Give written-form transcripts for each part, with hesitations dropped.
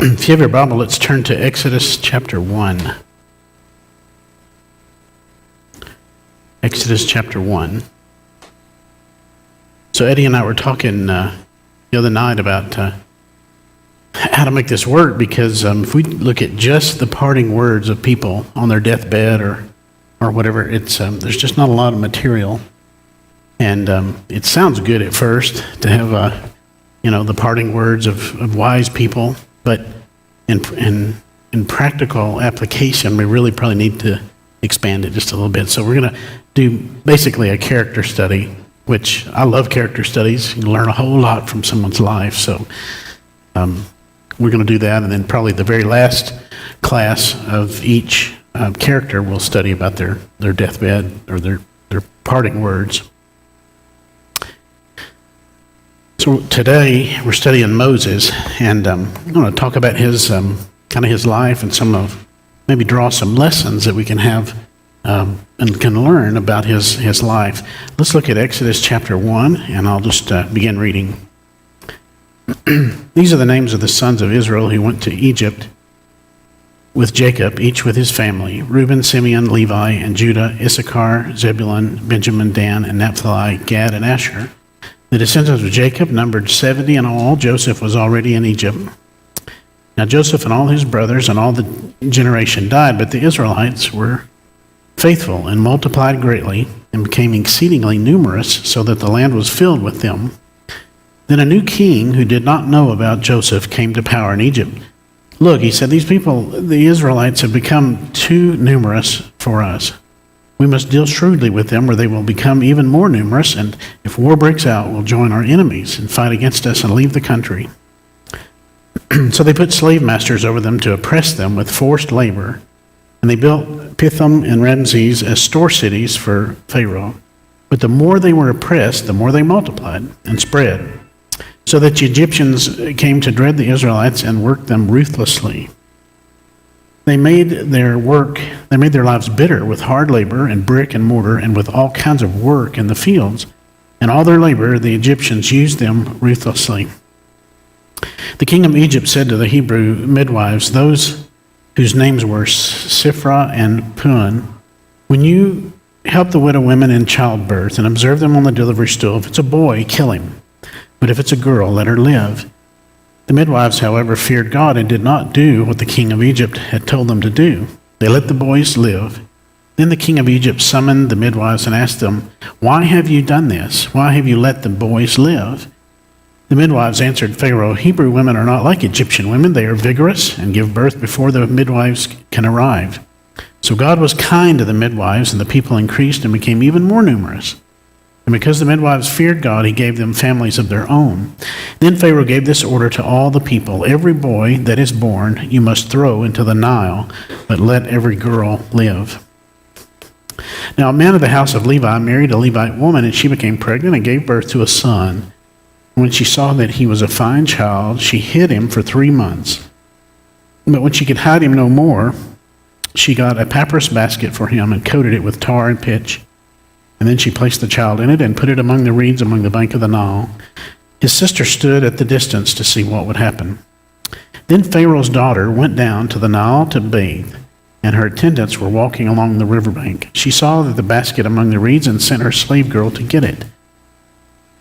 If you have your Bible, let's turn to Exodus chapter 1. Exodus chapter 1. So Eddie and I were talking the other night about how to make this work, because if we look at just the parting words of people on their deathbed or whatever, it's there's just not a lot of material. And it sounds good at first to have the parting words of wise people, but in practical application, we really probably need to expand it just a little bit. So we're going to do basically a character study, which I love character studies. You learn a whole lot from someone's life. So we're going to do that, and then probably the very last class of each character we'll study about their deathbed or their parting words. So today we're studying Moses, and I'm going to talk about his his life and maybe draw some lessons that we can have and can learn about his life. Let's look at Exodus chapter 1, and I'll just begin reading. These are the names of the sons of Israel who went to Egypt with Jacob, each with his family: Reuben, Simeon, Levi, and Judah, Issachar, Zebulun, Benjamin, Dan, and Naphtali, Gad, and Asher. The descendants of Jacob numbered 70 in all. Joseph was already in Egypt. Now Joseph and all his brothers and all the generation died, but the Israelites were faithful and multiplied greatly and became exceedingly numerous, so that the land was filled with them. Then a new king who did not know about Joseph came to power in Egypt. Look, he said, these people, the Israelites, have become too numerous for us. We must deal shrewdly with them, or they will become even more numerous, and if war breaks out, we'll join our enemies and fight against us and leave the country. So they put slave masters over them to oppress them with forced labor, and they built Pithom and Ramses as store cities for Pharaoh. But the more they were oppressed, the more they multiplied and spread, so that the Egyptians came to dread the Israelites and worked them ruthlessly. They made their lives bitter with hard labor and brick and mortar and with all kinds of work in the fields. And all their labor, the Egyptians used them ruthlessly. The king of Egypt said to the Hebrew midwives, those whose names were Shiphrah and Puah, when you help the widow women in childbirth and observe them on the delivery stool, if it's a boy, kill him. But if it's a girl, let her live. The midwives, however, feared God and did not do what the king of Egypt had told them to do. They let the boys live. Then the king of Egypt summoned the midwives and asked them, why have you done this? Why have you let the boys live? The midwives answered Pharaoh, Hebrew women are not like Egyptian women. They are vigorous and give birth before the midwives can arrive. So God was kind to the midwives, and the people increased and became even more numerous. And because the midwives feared God, he gave them families of their own. Then Pharaoh gave this order to all the people: every boy that is born you must throw into the Nile, but let every girl live. Now a man of the house of Levi married a Levite woman, and she became pregnant and gave birth to a son. When she saw that he was a fine child, she hid him for 3 months. But when she could hide him no more, she got a papyrus basket for him and coated it with tar and pitch. And then she placed the child in it and put it among the reeds along the bank of the Nile. His sister stood at the distance to see what would happen. Then Pharaoh's daughter went down to the Nile to bathe, and her attendants were walking along the riverbank. She saw the basket among the reeds and sent her slave girl to get it.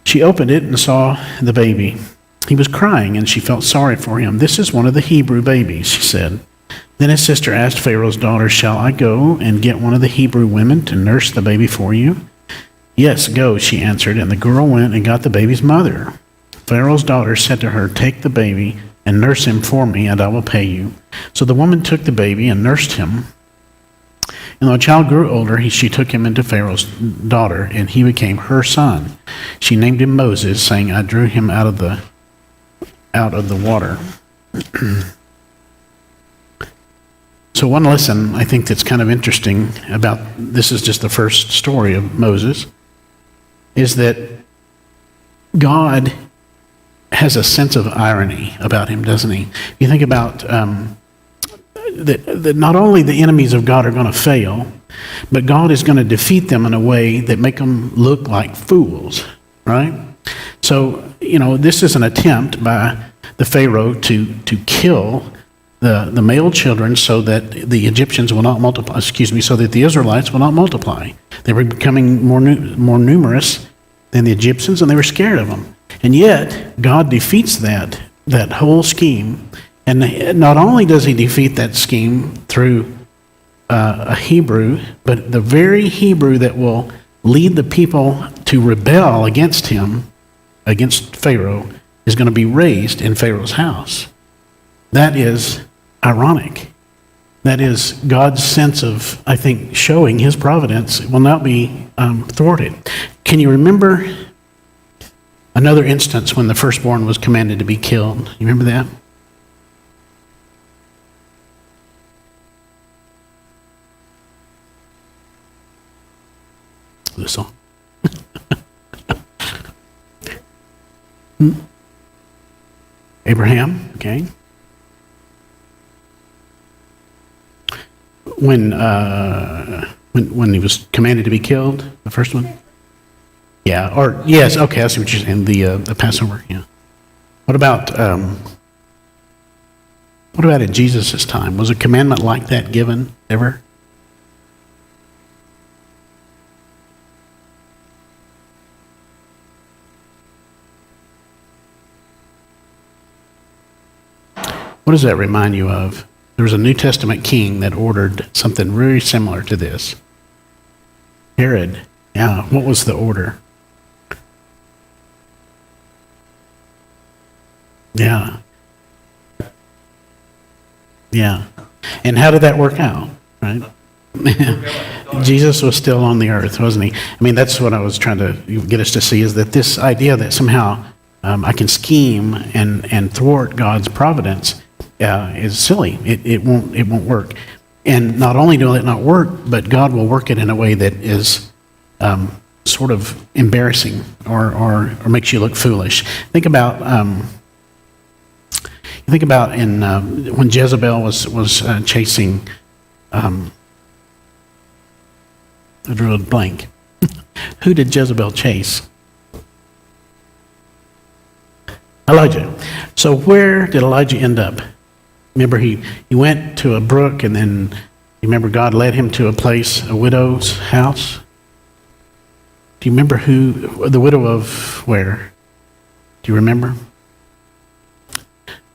She opened it and saw the baby. He was crying, and she felt sorry for him. This is one of the Hebrew babies, she said. Then his sister asked Pharaoh's daughter, shall I go and get one of the Hebrew women to nurse the baby for you? Yes, go, she answered, and the girl went and got the baby's mother. Pharaoh's daughter said to her, take the baby and nurse him for me, and I will pay you. So the woman took the baby and nursed him. And when the child grew older, she took him into Pharaoh's daughter, and he became her son. She named him Moses, saying, I drew him out of the water. So one lesson I think that's kind of interesting about this is just the first story of Moses, is that God has a sense of irony about him, doesn't he? You think about that not only the enemies of God are going to fail, but God is going to defeat them in a way that make them look like fools, right? So, this is an attempt by the Pharaoh to kill the male children so that the Egyptians will not multiply, so that the Israelites will not multiply. They were becoming more numerous than the Egyptians, and they were scared of them. And yet, God defeats that whole scheme. And not only does he defeat that scheme through a Hebrew, but the very Hebrew that will lead the people to rebel against him, against Pharaoh, is going to be raised in Pharaoh's house. That is ironic. That is God's sense of, I think, showing his providence will not be thwarted. Can you remember another instance when the firstborn was commanded to be killed? You remember that? The song. Abraham, okay. When he was commanded to be killed, the first one? Yeah, or yes, okay, I see what you're saying. The Passover, yeah. What about at Jesus' time? Was a commandment like that given ever? What does that remind you of? There was a New Testament king that ordered something very similar to this. Herod. Yeah, what was the order? Yeah. Yeah. And how did that work out, right? Jesus was still on the earth, wasn't he? I mean, that's what I was trying to get us to see, is that this idea that somehow I can scheme and thwart God's providence is silly. It won't work. And not only will it not work, but God will work it in a way that is sort of embarrassing or makes you look foolish. Think about when Jezebel was chasing. I drew a blank. Who did Jezebel chase? Elijah. So where did Elijah end up? Remember, he went to a brook, and then you remember God led him to a place, a widow's house. Do you remember the widow of where? Do you remember?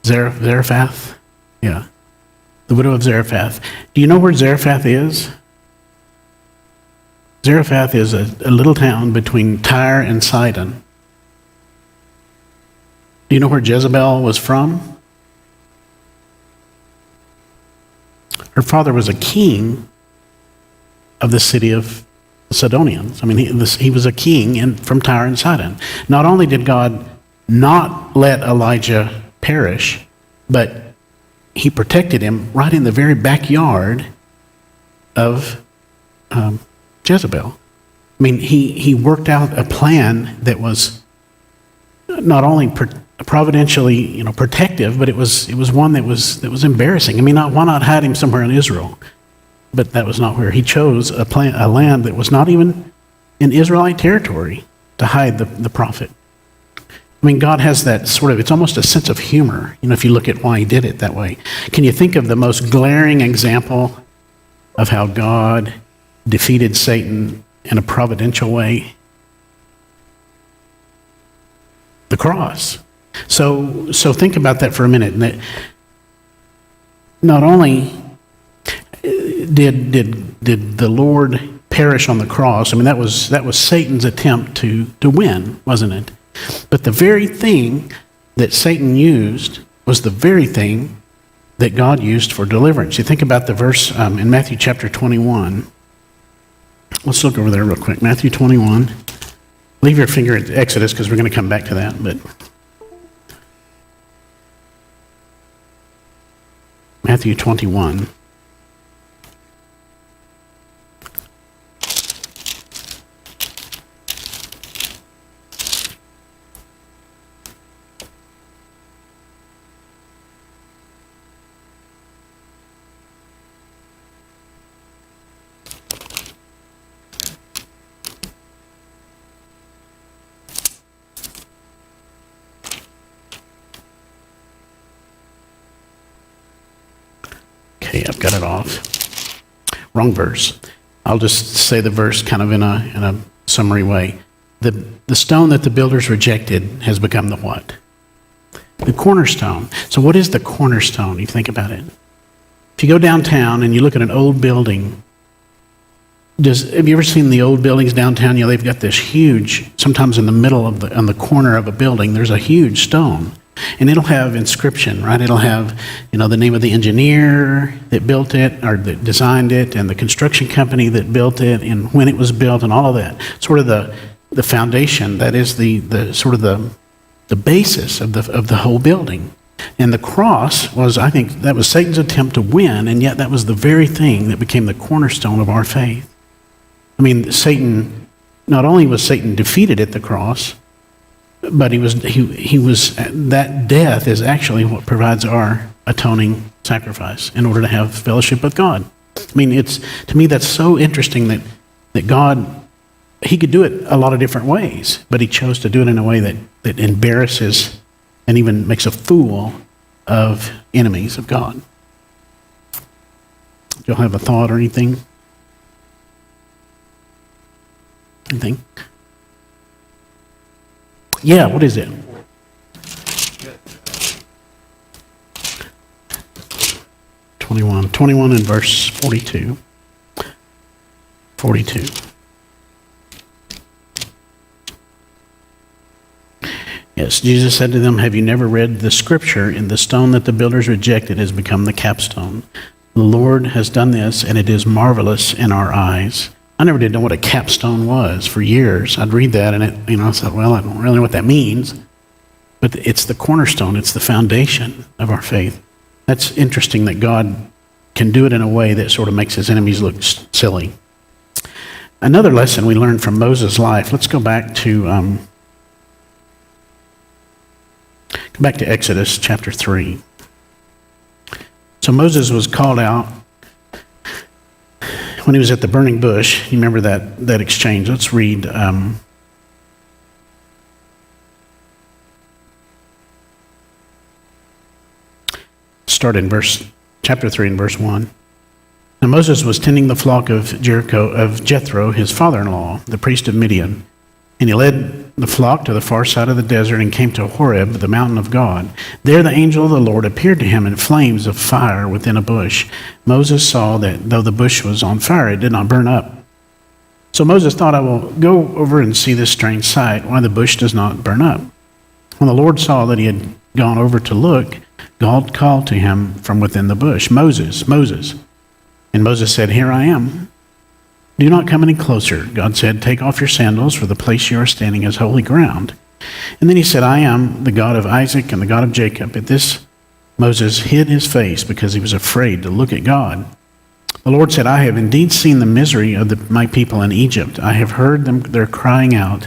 Zarephath? Yeah. The widow of Zarephath. Do you know where Zarephath is? Zarephath is a little town between Tyre and Sidon. Do you know where Jezebel was from? Her father was a king of the city of Sidonians. I mean, he was a king from Tyre and Sidon. Not only did God not let Elijah perish, but he protected him right in the very backyard of Jezebel. I mean, he worked out a plan that was not only providentially, protective, but it was one that was embarrassing. I mean, why not hide him somewhere in Israel? But that was not where he chose a land that was not even in Israelite territory to hide the prophet. I mean, God has that sort of, it's almost a sense of humor, if you look at why he did it that way. Can you think of the most glaring example of how God defeated Satan in a providential way? The cross. So think about that for a minute. That not only did the Lord perish on the cross, I mean, that was Satan's attempt to win, wasn't it? But the very thing that Satan used was the very thing that God used for deliverance. You think about the verse in Matthew chapter 21. Let's look over there real quick. Matthew 21. Leave your finger at Exodus because we're going to come back to that. But Matthew 21. Okay, I've got it off. Wrong verse. I'll just say the verse kind of in a summary way. The stone that the builders rejected has become the what? The cornerstone. So what is the cornerstone? You think about it. If you go downtown and you look at an old building, have you ever seen the old buildings downtown? You know, they've got this huge, sometimes in the middle of on the corner of a building, there's a huge stone. And it'll have inscription, right? It'll have, the name of the engineer that built it or that designed it, and the construction company that built it, and when it was built, and all of that. Sort of the foundation. That is the sort of the basis of the whole building. And the cross was, I think, that was Satan's attempt to win, and yet that was the very thing that became the cornerstone of our faith. I mean, not only was Satan defeated at the cross, but he was that death is actually what provides our atoning sacrifice in order to have fellowship with God. I mean, to me that's so interesting that God, he could do it a lot of different ways, but he chose to do it in a way that embarrasses and even makes a fool of enemies of God. Do y'all have a thought or anything? Anything? Yeah, what is it? Twenty-one and verse 42. 42. Yes, Jesus said to them, "Have you never read the scripture? In the stone that the builders rejected has become the capstone. The Lord has done this, and it is marvelous in our eyes." I never did know what a capstone was for years. I'd read that and I thought, well, I don't really know what that means. But it's the cornerstone. It's the foundation of our faith. That's interesting that God can do it in a way that sort of makes his enemies look silly. Another lesson we learned from Moses' life. Let's go back to Exodus chapter 3. So Moses was called out when he was at the burning bush. You remember that exchange. Let's read start in chapter 3 and verse 1. Now Moses was tending the flock of Jethro, his father-in-law, the priest of Midian. And he led the flock to the far side of the desert and came to Horeb, the mountain of God. There the angel of the Lord appeared to him in flames of fire within a bush. Moses saw that though the bush was on fire, it did not burn up. So Moses thought, "I will go over and see this strange sight, why the bush does not burn up." When the Lord saw that he had gone over to look, God called to him from within the bush, "Moses, Moses." And Moses said, "Here I am." "Do not come any closer," God said. "Take off your sandals, for the place you are standing is holy ground." And then he said, "I am the God of Isaac and the God of Jacob." At this, Moses hid his face because he was afraid to look at God. The Lord said, "I have indeed seen the misery of my people in Egypt. I have heard their crying out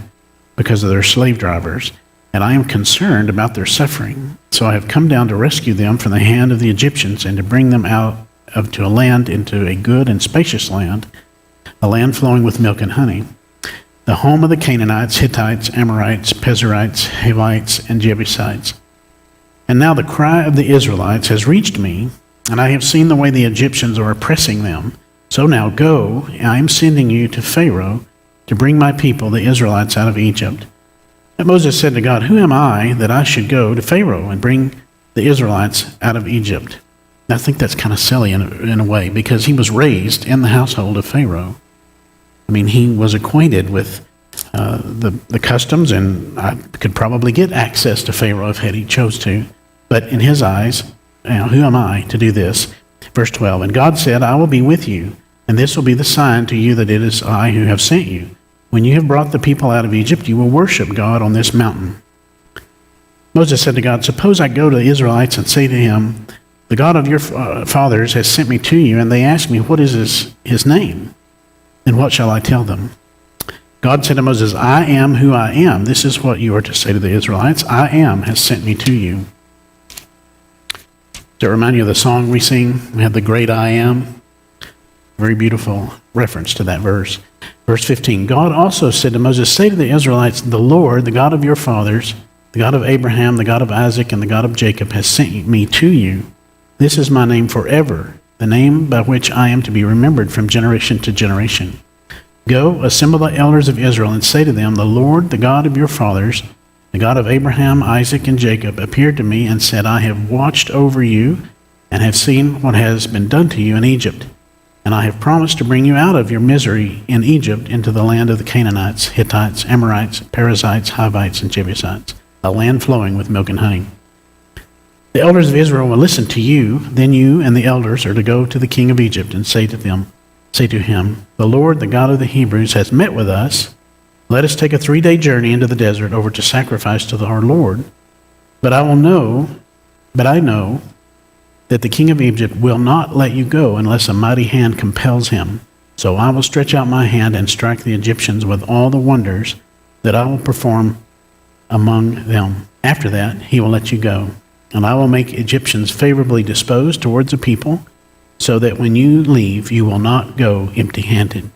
because of their slave drivers, and I am concerned about their suffering. So I have come down to rescue them from the hand of the Egyptians and to bring them out to a land, into a good and spacious land, a land flowing with milk and honey, the home of the Canaanites, Hittites, Amorites, Perizzites, Hivites, and Jebusites. And now the cry of the Israelites has reached me, and I have seen the way the Egyptians are oppressing them. So now go, I am sending you to Pharaoh to bring my people, the Israelites, out of Egypt." And Moses said to God, "Who am I that I should go to Pharaoh and bring the Israelites out of Egypt?" I think that's kind of silly in a way, because he was raised in the household of Pharaoh. I mean, he was acquainted with the customs, and I could probably get access to Pharaoh if he chose to. But in his eyes, who am I to do this? Verse 12, "And God said, I will be with you, and this will be the sign to you that it is I who have sent you. When you have brought the people out of Egypt, you will worship God on this mountain." Moses said to God, "Suppose I go to the Israelites and say to him, the God of your fathers has sent me to you, and they ask me, what is his name? Then what shall I tell them?" God said to Moses, "I am who I am. This is what you are to say to the Israelites. I am has sent me to you." Does it remind you of the song we sing? We have the great I am. Very beautiful reference to that verse. Verse 15, God also said to Moses, "Say to the Israelites, the Lord, the God of your fathers, the God of Abraham, the God of Isaac, and the God of Jacob has sent me to you. This is my name forever, the name by which I am to be remembered from generation to generation. Go, assemble the elders of Israel, and say to them, the Lord, the God of your fathers, the God of Abraham, Isaac, and Jacob, appeared to me and said, I have watched over you and have seen what has been done to you in Egypt. And I have promised to bring you out of your misery in Egypt into the land of the Canaanites, Hittites, Amorites, Perizzites, Hivites, and Jebusites, a land flowing with milk and honey. The elders of Israel will listen to you. Then you and the elders are to go to the king of Egypt and say to him, the Lord, the God of the Hebrews, has met with us. Let us take a 3-day journey into the desert over to sacrifice to our Lord. But I know that the king of Egypt will not let you go unless a mighty hand compels him. So I will stretch out my hand and strike the Egyptians with all the wonders that I will perform among them. After that, he will let you go. And I will make Egyptians favorably disposed towards the people, so that when you leave, you will not go empty-handed.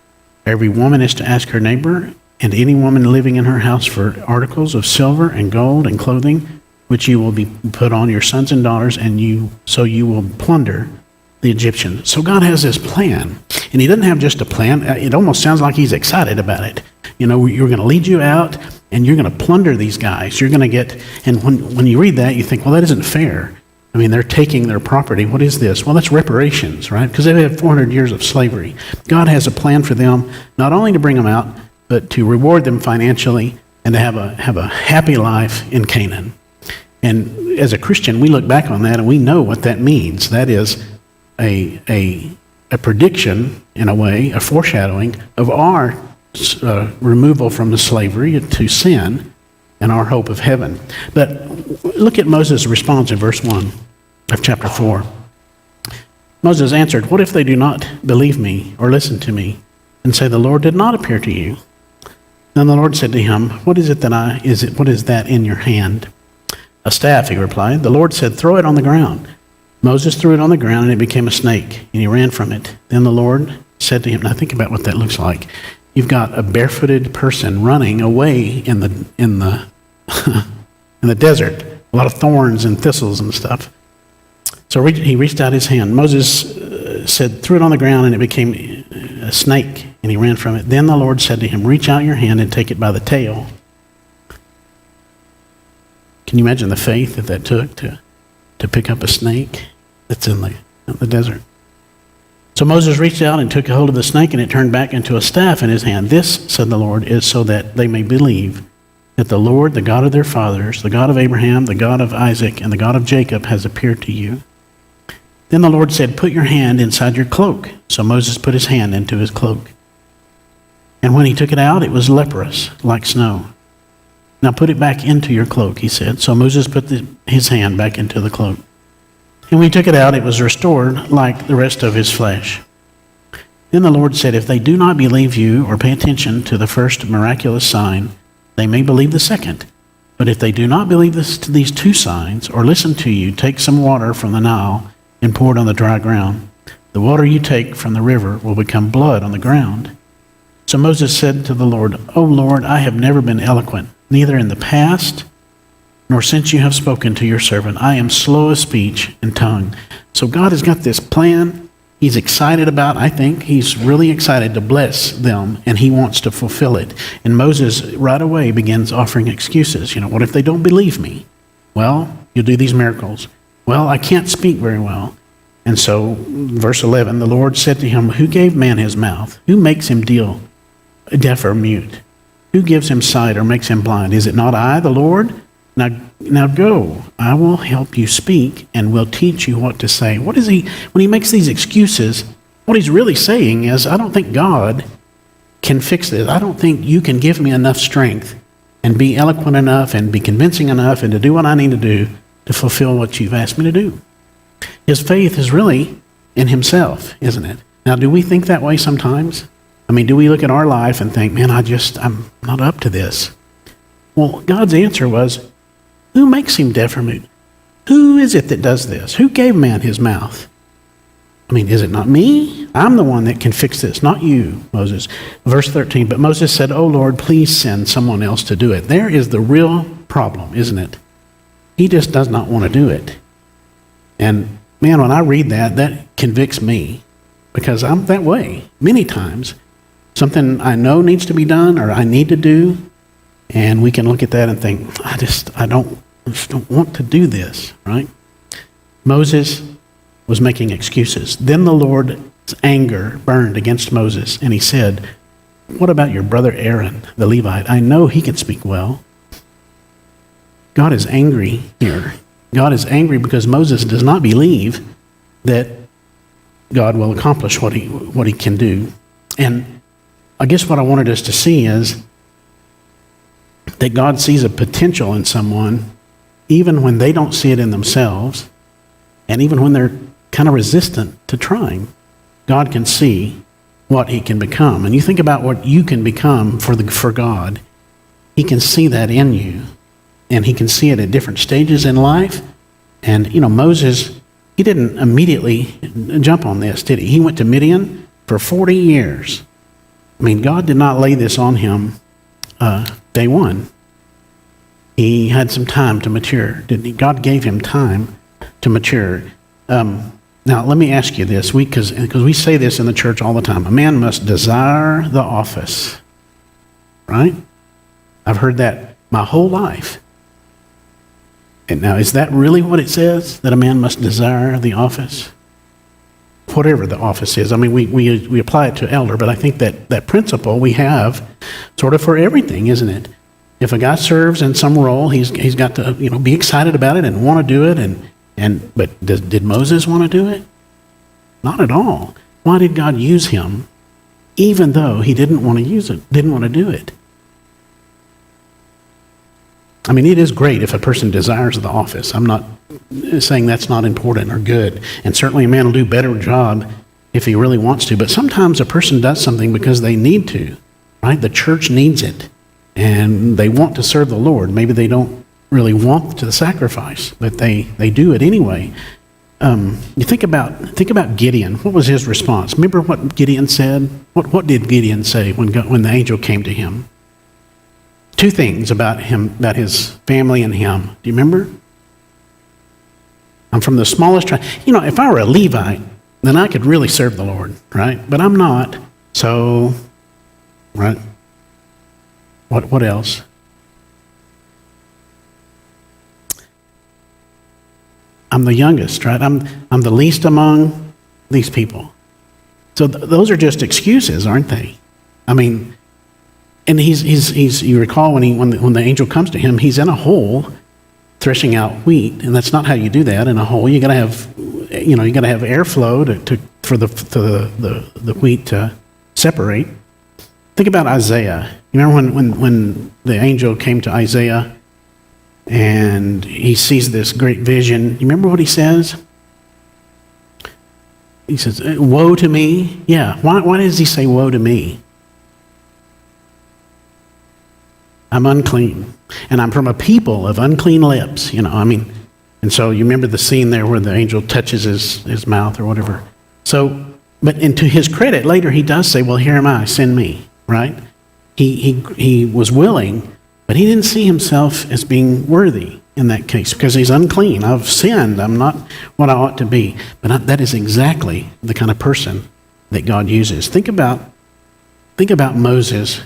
Every woman is to ask her neighbor, and any woman living in her house for articles of silver and gold and clothing, which you will be put on your sons and daughters, and you will plunder the Egyptians. So God has this plan, and he doesn't have just a plan. It almost sounds like he's excited about it. You're going to lead you out, and you're going to plunder these guys. You're going to get, and when you read that, you think, well, that isn't fair. I mean, they're taking their property. What is this? Well, that's reparations, right? Because they've had 400 years of slavery. God has a plan for them, not only to bring them out, but to reward them financially and to have a happy life in Canaan. And as a Christian, we look back on that and we know what that means. That is a prediction, in a way, a foreshadowing of our removal from the slavery to sin and our hope of heaven. But look at Moses' response in verse 1 of chapter 4. Moses answered, what if they do not believe me or listen to me and say, the Lord did not appear to you? Then the Lord said to him, what is that in your hand? A staff, he replied. The Lord said, throw it on the ground. Moses threw it on the ground, and it became a snake, and he ran from it. Then the Lord said to him, now think about what that looks like. You've got a barefooted person running away in the in the desert, a lot of thorns and thistles and stuff. So he reached out his hand. Moses said, threw it on the ground, and it became a snake, and he ran from it. Then the Lord said to him, reach out your hand and take it by the tail. Can you imagine the faith that took to pick up a snake that's in the desert? So Moses reached out and took a hold of the snake, and it turned back into a staff in his hand. This, said the Lord, is so that they may believe that the Lord, the God of their fathers, the God of Abraham, the God of Isaac, and the God of Jacob has appeared to you. Then the Lord said, put your hand inside your cloak. So Moses put his hand into his cloak. And when he took it out, it was leprous, like snow. Now put it back into your cloak, he said. So Moses put his hand back into the cloak. And when he took it out, it was restored like the rest of his flesh. Then the Lord said, if they do not believe you or pay attention to the first miraculous sign, they may believe the second. But if they do not believe these 2 signs or listen to you, take some water from the Nile and pour it on the dry ground. The water you take from the river will become blood on the ground. So Moses said to the Lord, O Lord, I have never been eloquent, neither in the past nor since you have spoken to your servant. I am slow of speech and tongue. So God has got this plan he's excited about. I think he's really excited to bless them, and he wants to fulfill it. And Moses right away begins offering excuses. What if they don't believe me? Well, you'll do these miracles. Well, I can't speak very well. And so, verse 11, the Lord said to him, who gave man his mouth? Who makes him deaf or mute? Who gives him sight or makes him blind? Is it not I, the Lord? Now go, I will help you speak and will teach you what to say. What is he, when he makes these excuses, what he's really saying is, I don't think God can fix this. I don't think you can give me enough strength and be eloquent enough and be convincing enough and to do what I need to do to fulfill what you've asked me to do. His faith is really in himself, isn't it? Now, do we think that way sometimes? I mean, do we look at our life and think, man, I'm not up to this? Well, God's answer was, who makes him deaf or mute? Who is it that does this? Who gave man his mouth? I mean, is it not me? I'm the one that can fix this, not you, Moses. Verse 13, but Moses said, oh Lord, please send someone else to do it. There is the real problem, isn't it? He just does not want to do it. And man, when I read that, that convicts me because I'm that way many times. Something I know needs to be done or I need to do, and we can look at that and think, I just don't want to do this, right? Moses was making excuses. Then the Lord's anger burned against Moses, and he said, what about your brother Aaron, the Levite? I know he can speak well. God is angry here. God is angry because Moses does not believe that God will accomplish what he can do. And I guess what I wanted us to see is that God sees a potential in someone even when they don't see it in themselves, and even when they're kind of resistant to trying. God can see what he can become. And you think about what you can become for God. He can see that in you, and he can see it at different stages in life. And, Moses, he didn't immediately jump on this, did he? He went to Midian for 40 years. I mean, God did not lay this on him day one. He had some time to mature, didn't he? God gave him time to mature. Now, let me ask you this, because we say this in the church all the time. A man must desire the office, right? I've heard that my whole life. And now, is that really what it says, that a man must desire the office? Whatever the office is. I mean, we apply it to elder, but I think that principle we have sort of for everything, isn't it? If a guy serves in some role, he's got to be excited about it and want to do it. But did Moses want to do it? Not at all. Why did God use him, even though he didn't want to use it, didn't want to do it? I mean, it is great if a person desires the office. I'm not saying that's not important or good. And certainly a man will do a better job if he really wants to. But sometimes a person does something because they need to, right? The church needs it. And they want to serve the Lord. Maybe they don't really want to sacrifice, but they do it anyway. You think about Gideon. What was his response? Remember what Gideon said? What did Gideon say when the angel came to him? Two things about him, about his family and him. Do you remember? I'm from the smallest tribe. If I were a Levite, then I could really serve the Lord, right? But I'm not. So, right? What else? I'm the youngest, right? I'm the least among these people. So those are just excuses, aren't they? I mean, and he's you recall when the angel comes to him, he's in a hole threshing out wheat, and that's not how you do that. In a hole, you got to have airflow for the wheat to separate. Think about Isaiah. You remember when the angel came to Isaiah and he sees this great vision? You remember what he says? He says, woe to me. Yeah, why does he say woe to me? I'm unclean, and I'm from a people of unclean lips, and so you remember the scene there where the angel touches his mouth or whatever. So, and to his credit, later he does say, well, here am I, send me, right? He was willing, but he didn't see himself as being worthy in that case because he's unclean. I've sinned. I'm not what I ought to be. But that is exactly the kind of person that God uses. Think about Moses,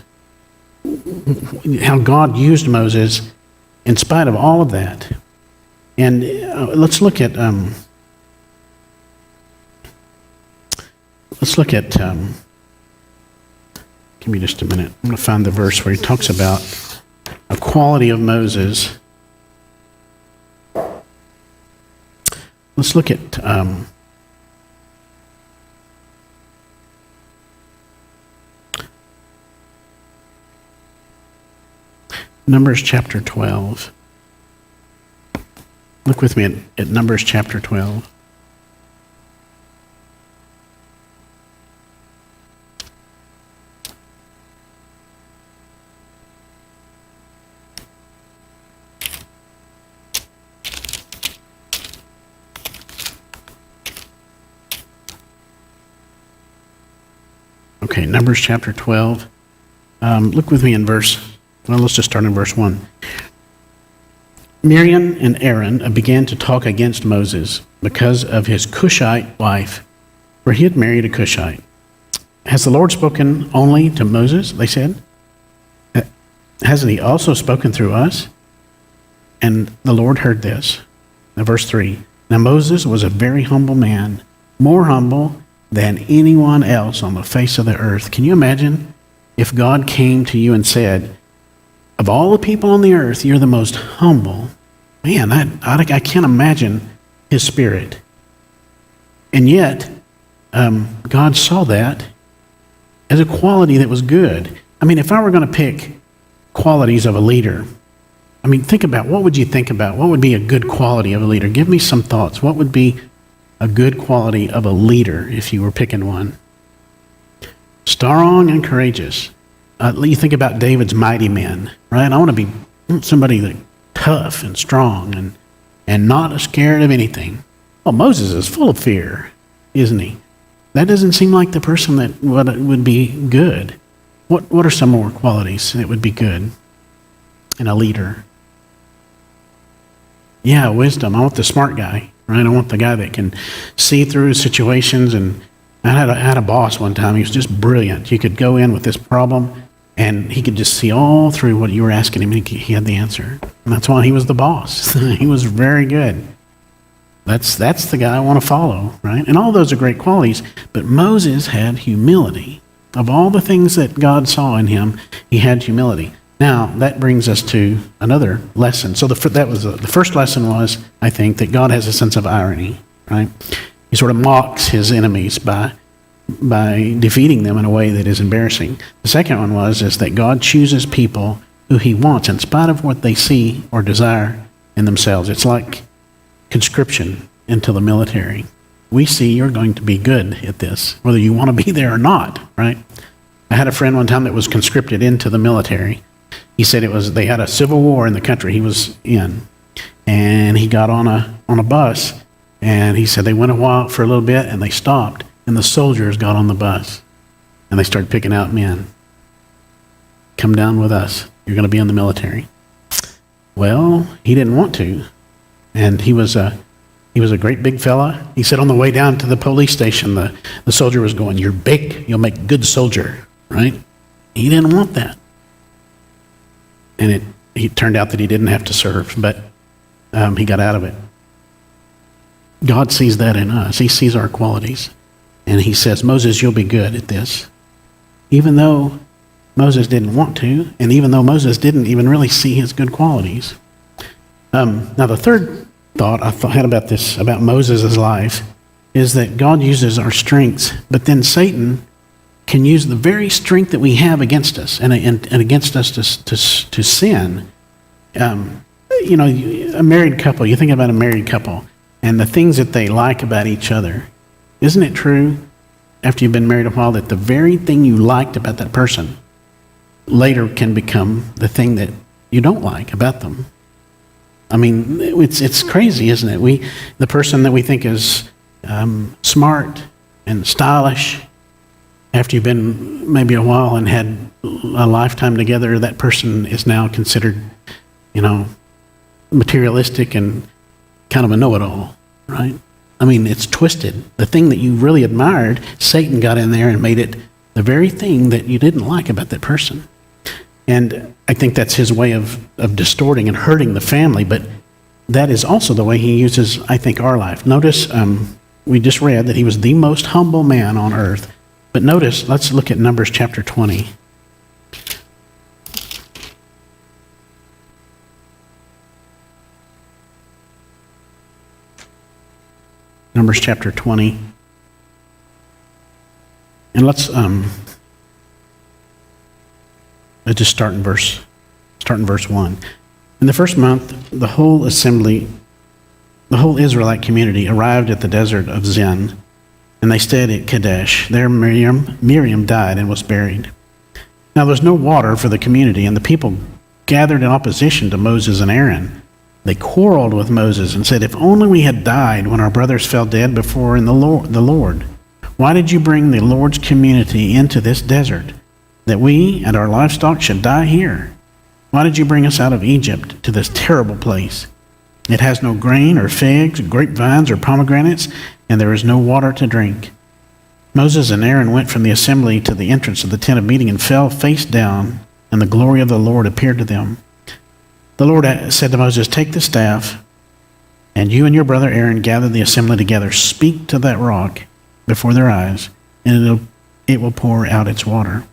how God used Moses in spite of all of that. And let's look at give me just a minute. I'm going to find the verse where he talks about a quality of Moses. Let's look at Numbers chapter 12. Look with me at Numbers chapter 12. Okay, Numbers chapter 12. Look with me in let's just start in verse 1. Miriam and Aaron began to talk against Moses. because of his Cushite wife, for he had married a Cushite. Has the Lord spoken only to Moses, they said? Hasn't he also spoken through us? And the Lord heard this. Now, verse 3. Now Moses was a very humble man, more humble than anyone else on the face of the earth. Can you imagine if God came to you and said, of all the people on the earth, you're the most humble? Man, I can't imagine his spirit. And yet, God saw that as a quality that was good. I mean, if I were going to pick qualities of a leader, I mean, think about, what would you think about? What would be a good quality of a leader? Give me some thoughts. What would be a good quality of a leader if you were picking one? Strong and courageous. You think about David's mighty men, right? I want to be somebody that tough and strong and not scared of anything. Well, Moses is full of fear, isn't he? That doesn't seem like the person that would be good. What are some more qualities that would be good in a leader? Yeah, wisdom. I want the smart guy, right? I want the guy that can see through situations. And I had a boss one time. He was just brilliant. You could go in with this problem, and he could just see all through what you were asking him. He had the answer. And that's why he was the boss. He was very good. That's the guy I want to follow, right? And all those are great qualities. But Moses had humility. Of all the things that God saw in him, he had humility. Now, that brings us to another lesson. So the first lesson was, I think, that God has a sense of irony, right? He sort of mocks his enemies by defeating them in a way that is embarrassing. The second one is that God chooses people who he wants in spite of what they see or desire in themselves. It's like conscription into the military. We see you're going to be good at this, whether you want to be there or not, right? I had a friend one time that was conscripted into the military. He said they had a civil war in the country he was in, and he got on a bus, and he said they went for a little bit, and they stopped, and the soldiers got on the bus, and they started picking out men. Come down with us. You're going to be in the military. Well, he didn't want to, and he was a great big fella. He said on the way down to the police station, the soldier was going, "You're big, you'll make a good soldier," right? He didn't want that. And it turned out that he didn't have to serve, but he got out of it. God sees that in us. He sees our qualities. And he says, Moses, you'll be good at this. Even though Moses didn't want to, and even though Moses didn't even really see his good qualities. Now, the third thought I had about Moses' life, is that God uses our strengths, but then Satan can use the very strength that we have against us and against us to sin. A married couple, you think about a married couple and the things that they like about each other. Isn't it true, after you've been married a while, that the very thing you liked about that person later can become the thing that you don't like about them? I mean, it's crazy, isn't it? The person that we think is smart and stylish, after you've been maybe a while and had a lifetime together, that person is now considered, materialistic and kind of a know-it-all, right? I mean, it's twisted. The thing that you really admired, Satan got in there and made it the very thing that you didn't like about that person. And I think that's his way of distorting and hurting the family, but that is also the way he uses, I think, our life. Notice, we just read that he was the most humble man on earth. But notice, let's look at Numbers chapter 20. Numbers chapter 20. And let's just start in verse 1. In the first month, the whole Israelite community arrived at the desert of Zin, and they stayed at Kadesh. There Miriam died and was buried. Now there was no water for the community, and the people gathered in opposition to Moses and Aaron. They quarreled with Moses and said, "If only we had died when our brothers fell dead before the Lord. Why did you bring the Lord's community into this desert, that we and our livestock should die here? Why did you bring us out of Egypt to this terrible place?" It has no grain or figs, grapevines or pomegranates, and there is no water to drink. Moses and Aaron went from the assembly to the entrance of the tent of meeting and fell face down, and the glory of the Lord appeared to them. The Lord said to Moses, "Take the staff, and you and your brother Aaron gather the assembly together. Speak to that rock before their eyes, and it will pour out its water.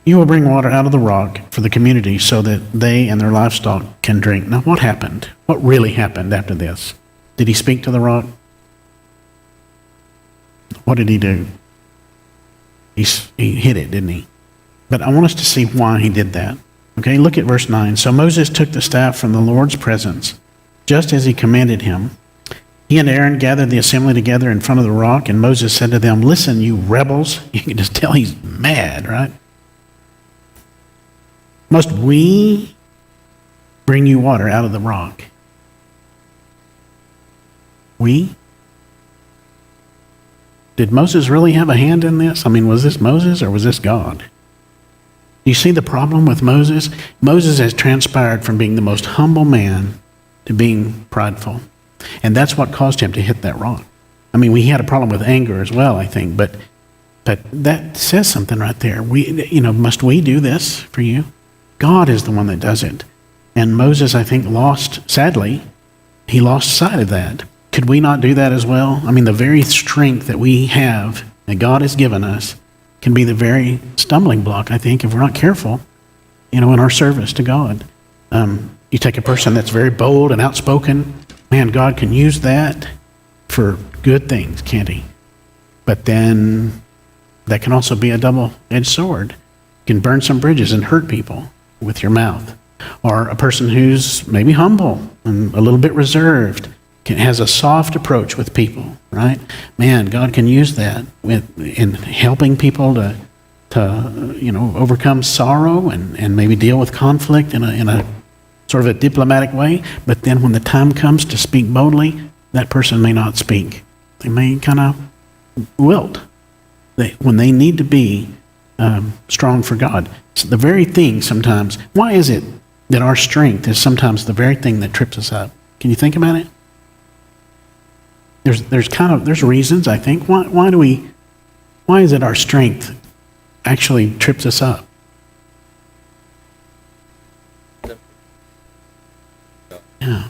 You will bring water out of the rock for the community so that they and their livestock can drink." Now, what happened? What really happened after this? Did he speak to the rock? What did he do? He hit it, didn't he? But I want us to see why he did that. Okay, look at verse 9. So Moses took the staff from the Lord's presence, just as he commanded him. He and Aaron gathered the assembly together in front of the rock, and Moses said to them, "Listen, you rebels." You can just tell he's mad, right? "Must we bring you water out of the rock?" We? Did Moses really have a hand in this? I mean, was this Moses or was this God? You see the problem with Moses? Moses has transpired from being the most humble man to being prideful. And that's what caused him to hit that rock. I mean, he had a problem with anger as well, I think, but that says something right there. Must we do this for you? God is the one that does it. And Moses, I think, sadly, he lost sight of that. Could we not do that as well? I mean, the very strength that we have, that God has given us, can be the very stumbling block, I think, if we're not careful, in our service to God. You take a person that's very bold and outspoken, man, God can use that for good things, can't he? But then that can also be a double-edged sword. You can burn some bridges and hurt people with your mouth. Or a person who's maybe humble and a little bit reserved, has a soft approach with people, right? Man, God can use that in helping people to overcome sorrow and maybe deal with conflict in a sort of a diplomatic way. But then when the time comes to speak boldly, that person may not speak. They may kind of wilt when they need to be strong for God. So the very thing sometimes, why is it that our strength is sometimes the very thing that trips us up? Can you think about it? There's reasons, I think. Why is it our strength actually trips us up? Yeah.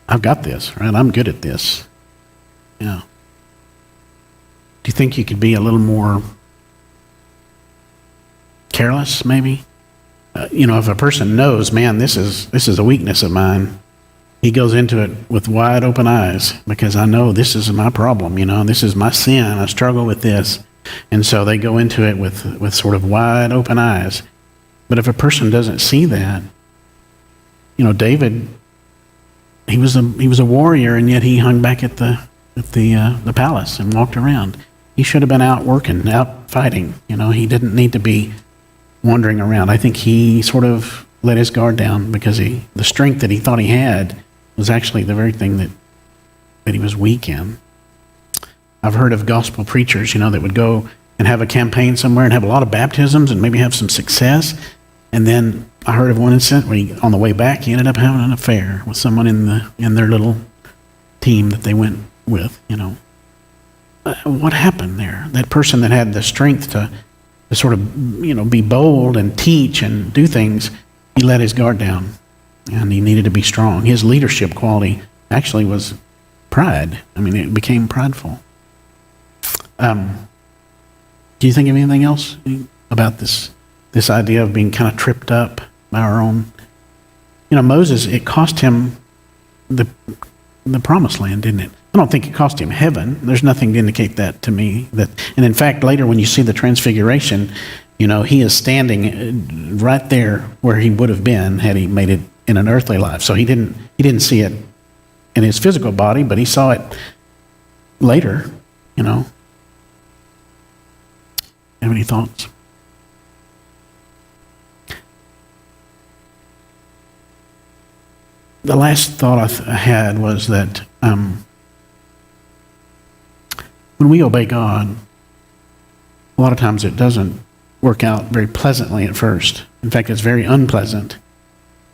I've got this, right? I'm good at this. Yeah. Do you think you could be a little more careless, maybe? If a person knows, man, this is a weakness of mine, he goes into it with wide open eyes because I know this is my problem, this is my sin. I struggle with this. And so they go into it with sort of wide open eyes. But if a person doesn't see that, David, he was a warrior, and yet he hung back at the palace and walked around. He should have been out working, out fighting. He didn't need to be wandering around. I think he sort of let his guard down because the strength that he thought he had was actually the very thing that he was weak in. I've heard of gospel preachers, that would go and have a campaign somewhere and have a lot of baptisms and maybe have some success. And then I heard of one incident where on the way back, he ended up having an affair with someone in their little team that they went with, What happened there? That person that had the strength to sort of, be bold and teach and do things, he let his guard down, and he needed to be strong. His leadership quality actually was pride. I mean, it became prideful. Do you think of anything else about this idea of being kind of tripped up by our own? Moses, it cost him the promised land, didn't it? I don't think it cost him heaven. There's nothing to indicate that to me. And in fact, later when you see the transfiguration, he is standing right there where he would have been had he made it in an earthly life. So he didn't see it in his physical body, but he saw it later, Have any thoughts? The last thought I had was that when we obey God, a lot of times it doesn't work out very pleasantly at first. In fact, it's very unpleasant.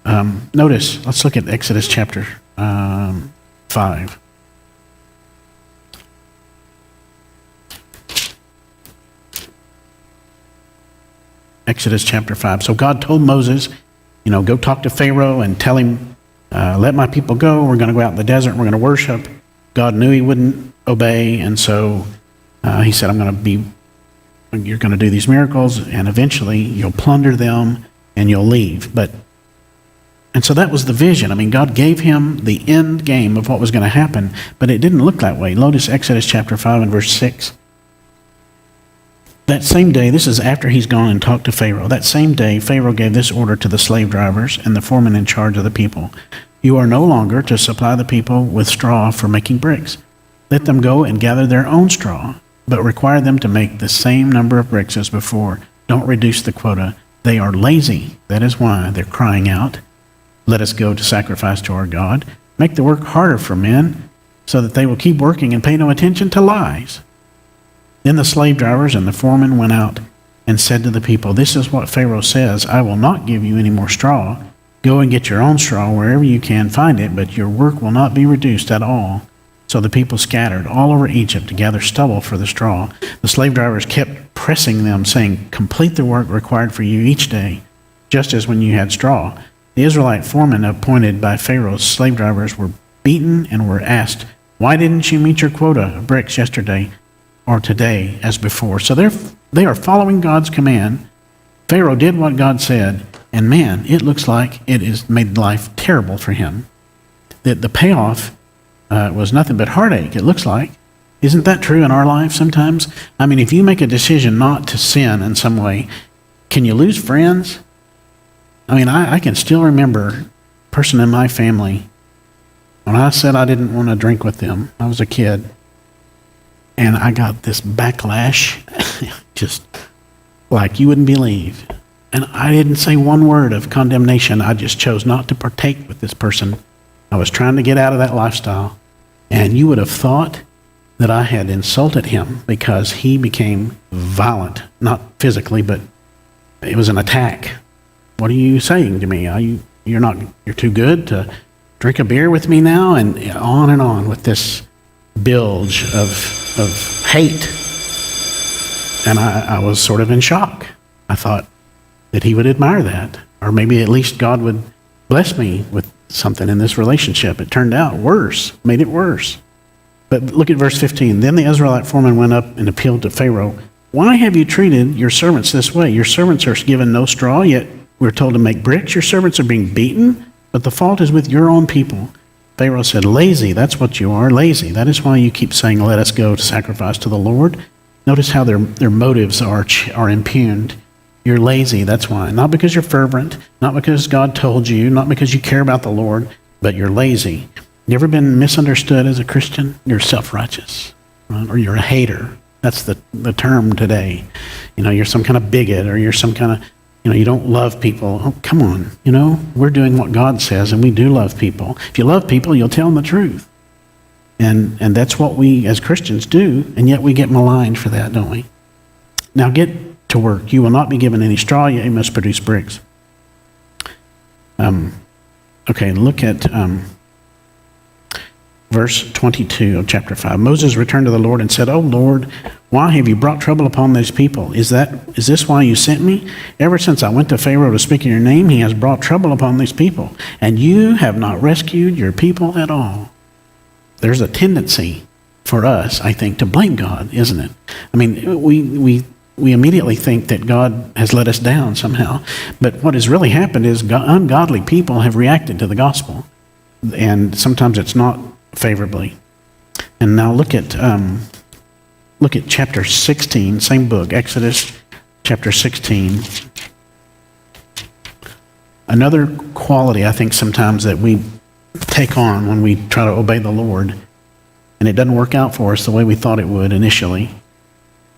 Notice, let's look at Exodus chapter 5. Exodus chapter 5. So God told Moses, go talk to Pharaoh and tell him, let my people go. We're going to go out in the desert and we're going to worship. God knew he wouldn't obey, and so he said, you're going to do these miracles, and eventually you'll plunder them and you'll leave. And so that was the vision. God gave him the end game of what was going to happen, but it didn't look that way. Notice Exodus chapter 5 and verse 6. That same day, this is after he's gone and talked to Pharaoh. That same day, Pharaoh gave this order to the slave drivers and the foremen in charge of the people. You are no longer to supply the people with straw for making bricks. Let them go and gather their own straw, but require them to make the same number of bricks as before. Don't reduce the quota. They are lazy. That is why they're crying out, let us go to sacrifice to our God. Make the work harder for men so that they will keep working and pay no attention to lies. Then the slave drivers and the foremen went out and said to the people, this is what Pharaoh says, I will not give you any more straw. Go and get your own straw wherever you can find it, but your work will not be reduced at all. So the people scattered all over Egypt to gather stubble for the straw. The slave drivers kept pressing them, saying, complete the work required for you each day, just as when you had straw. The Israelite foremen appointed by Pharaoh's slave drivers were beaten and were asked, why didn't you meet your quota of bricks yesterday or today as before? So they are following God's command. Pharaoh did what God said, and man, it looks like it has made life terrible for him. The payoff was nothing but heartache, it looks like. Isn't that true in our life sometimes? If you make a decision not to sin in some way, can you lose friends? I can still remember a person in my family, when I said I didn't want to drink with them, I was a kid, and I got this backlash, just like you wouldn't believe. And I didn't say one word of condemnation. I just chose not to partake with this person. I was trying to get out of that lifestyle. And you would have thought that I had insulted him because he became violent, not physically, but it was an attack. What are you saying to me? You're too good to drink a beer with me now? And on with this bilge of hate. And I was sort of in shock. I thought that he would admire that, or maybe at least God would bless me with something in this relationship. It turned out worse, made it worse. But look at verse 15. Then the Israelite foreman went up and appealed to Pharaoh. Why have you treated your servants this way? Your servants are given no straw, yet we're told to make bricks. Your servants are being beaten, but the fault is with your own people. Pharaoh said, lazy, that's what you are, lazy. That is why you keep saying, let us go to sacrifice to the Lord. Notice how their motives are impugned. You're lazy, that's why. Not because you're fervent, not because God told you, not because you care about the Lord, but you're lazy. You ever been misunderstood as a Christian? You're self-righteous, right? Or you're a hater. That's the term today. You're some kind of bigot, or you're some kind of, you don't love people. Oh, come on. We're doing what God says, and we do love people. If you love people, you'll tell them the truth. And that's what we as Christians do, and yet we get maligned for that, don't we? Now get to work. You will not be given any straw, yet you must produce bricks. Look at verse 22 of chapter 5. Moses returned to the Lord and said, "O Lord, why have you brought trouble upon these people? Is this why you sent me? Ever since I went to Pharaoh to speak in your name, he has brought trouble upon these people, and you have not rescued your people at all." There's a tendency for us, I think, to blame God, isn't it? We immediately think that God has let us down somehow. But what has really happened is ungodly people have reacted to the gospel. And sometimes it's not favorably. And now look at chapter 16, same book, Exodus chapter 16. Another quality I think sometimes that we take on when we try to obey the Lord, and it doesn't work out for us the way we thought it would initially.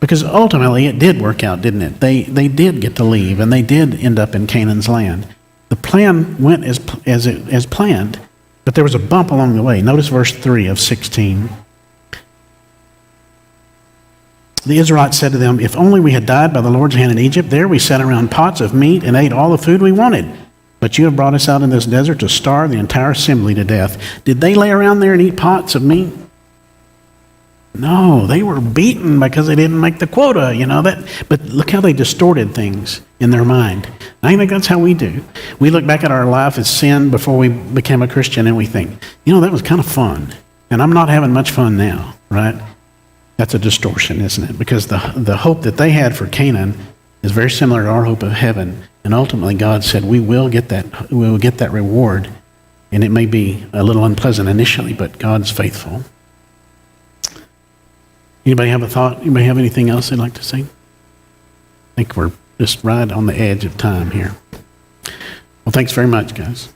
Because ultimately it did work out, didn't it? They did get to leave, and they did end up in Canaan's land. The plan went as planned, but there was a bump along the way. Notice verse 3 of 16. The Israelites said to them, "If only we had died by the Lord's hand in Egypt, there we sat around pots of meat and ate all the food we wanted. But you have brought us out in this desert to starve the entire assembly to death. Did they lay around there and eat pots of meat? No, they were beaten because they didn't make the quota, But look how they distorted things in their mind. I think that's how we do. We look back at our life as sin before we became a Christian and we think, that was kind of fun. And I'm not having much fun now, right? That's a distortion, isn't it? Because the hope that they had for Canaan is very similar to our hope of heaven. And ultimately God said we will get that reward. And it may be a little unpleasant initially, but God's faithful. Anybody have a thought? Anybody have anything else they'd like to say? I think we're just right on the edge of time here. Well, thanks very much, guys.